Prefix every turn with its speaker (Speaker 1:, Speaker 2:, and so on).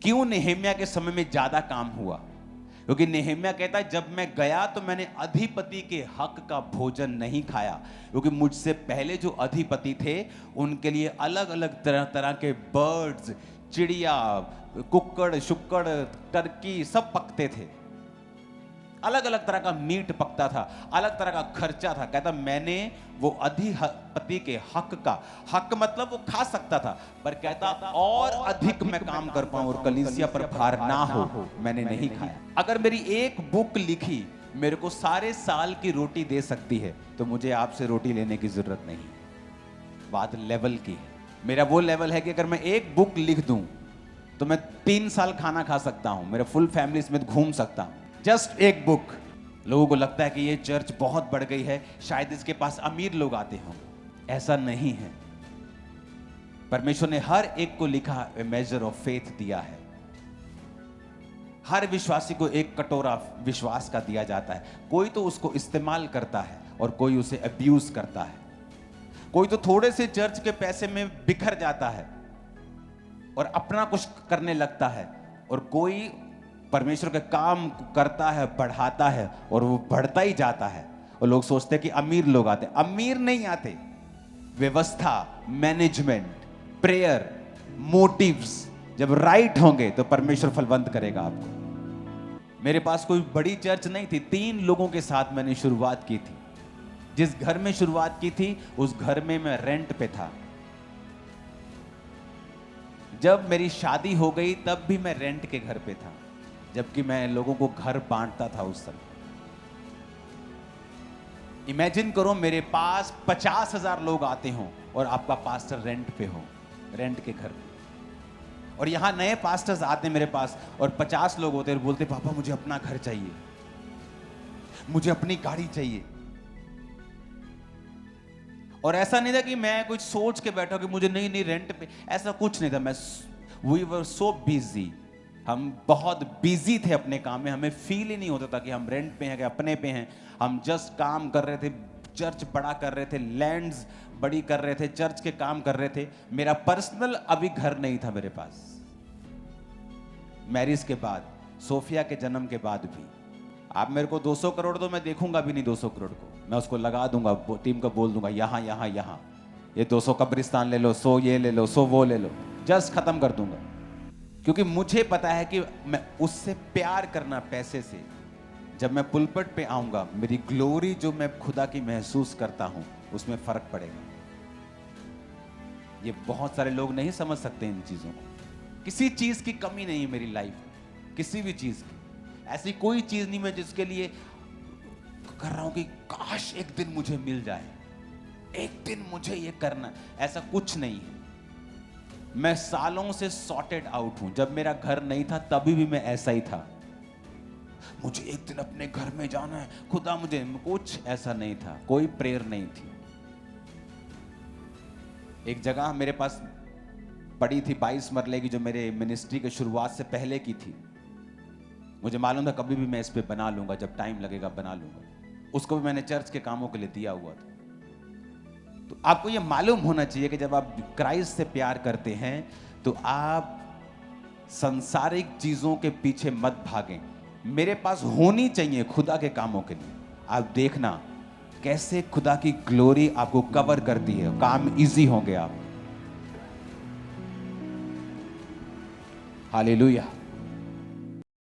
Speaker 1: क्यों नेहेम्या के समय में ज्यादा काम हुआ? क्योंकि नेहेम्या कहता है जब मैं गया तो मैंने अधिपति के हक का भोजन नहीं खाया, क्योंकि मुझसे पहले जो अधिपति थे उनके लिए अलग अलग तरह तरह के बर्ड्स, चिड़िया, कुक्कड़, शुक्कड़, टर्की सब पकते थे। अलग अलग तरह का मीट पकता था, अलग तरह का खर्चा था। कहता मैंने वो अधिपति के हक मतलब वो खा सकता था, पर कहता और अधिक मैं काम कर पाऊं और कलीसिया पर भार ना हो, मैंने नहीं खाया। अगर मेरी एक बुक लिखी मेरे को सारे साल की रोटी दे सकती है तो मुझे आपसे रोटी लेने की जरूरत नहीं। बात लेवल की है। मेरा वो लेवल है कि अगर मैं एक बुक लिख दूं तो मैं 3 साल खाना खा सकता हूं, मेरा फुल फैमिली समेत घूम सकता हूं। जस्ट एक बुक। लोगों को लगता है कि ये चर्च बहुत बढ़ गई है, शायद इसके पास अमीर लोग आते हों। ऐसा नहीं है। परमेश्वर ने हर एक को लिखा ए मेजर ऑफ फेथ दिया है। हर विश्वासी को एक कटोरा विश्वास का दिया जाता है। कोई तो उसको इस्तेमाल करता है और कोई उसे अब्यूज करता है। कोई तो थोड़े से चर्च के पैसे में बिखर जाता है और अपना कुछ करने लगता है, और कोई परमेश्वर के काम करता है, बढ़ाता है और वो बढ़ता ही जाता है। और लोग सोचते हैं कि अमीर लोग आते, अमीर नहीं आते। व्यवस्था, मैनेजमेंट, प्रेयर, मोटिव्स जब राइट होंगे तो परमेश्वर फलवंत करेगा आपको। मेरे पास कोई बड़ी चर्च नहीं थी, 3 लोगों के साथ मैंने शुरुआत की थी। जिस घर में शुरुआत की थी उस घर में मैं रेंट पे था। जब मेरी शादी हो गई तब भी मैं रेंट के घर पे था, जबकि मैं लोगों को घर बांटता था उस समय। इमेजिन करो मेरे पास 50,000 लोग आते हों और आपका पास्टर रेंट पे हो, रेंट के घर पे। और यहां नए पास्टर्स आते मेरे पास और 50 लोग होते और बोलते पापा मुझे अपना घर चाहिए, मुझे अपनी गाड़ी चाहिए। और ऐसा नहीं था कि मैं कुछ सोच के बैठा कि मुझे नहीं रेंट पे, ऐसा कुछ नहीं था। वी वर सो बिजी, हम बहुत बिजी थे अपने काम में। हमें फील ही नहीं होता था कि हम रेंट पे हैं कि अपने पे हैं। हम जस्ट काम कर रहे थे, चर्च बड़ा कर रहे थे, लैंड्स बड़ी कर रहे थे, चर्च के काम कर रहे थे। मेरा पर्सनल अभी घर नहीं था मेरे पास। मैरिज के बाद, सोफिया के जन्म के बाद भी। आप मेरे को 200 करोड़ दो, मैं देखूंगा भी नहीं 200 करोड़ को। मैं उसको लगा दूंगा, टीम को बोल दूंगा यहाँ यहाँ यहाँ, ये 200 कब्रिस्तान ले लो, 100 ये ले लो, 100 वो ले लो, जस्ट खत्म कर दूंगा। क्योंकि मुझे पता है कि मैं उससे प्यार करना पैसे से, जब मैं पुलपट पे आऊंगा मेरी ग्लोरी जो मैं खुदा की महसूस करता हूं उसमें फर्क पड़ेगा। ये बहुत सारे लोग नहीं समझ सकते इन चीजों को। किसी चीज की कमी नहीं है मेरी लाइफ में, किसी भी चीज की। ऐसी कोई चीज नहीं मैं जिसके लिए कर रहा हूं कि काश एक दिन मुझे मिल जाए, एक दिन मुझे ये करना, ऐसा कुछ नहीं है। मैं सालों से सॉर्टेड आउट हूं। जब मेरा घर नहीं था तभी भी मैं ऐसा ही था। मुझे एक दिन अपने घर में जाना है, खुदा मुझे, कुछ ऐसा नहीं था, कोई प्रेयर नहीं थी। एक जगह मेरे पास पड़ी थी 22 मरले की, जो मेरे मिनिस्ट्री के शुरुआत से पहले की थी। मुझे मालूम था कभी भी मैं इस पे बना लूंगा, जब टाइम लगेगा बना लूंगा। उसको भी मैंने चर्च के कामों के लिए दिया हुआ था। तो आपको ये मालूम होना चाहिए कि जब आप क्राइस्ट से प्यार करते हैं तो आप सांसारिक चीजों के पीछे मत भागें। मेरे पास होनी चाहिए खुदा के कामों के लिए। आप देखना कैसे खुदा की ग्लोरी आपको कवर करती है, काम इजी होंगे आप। हालेलुया।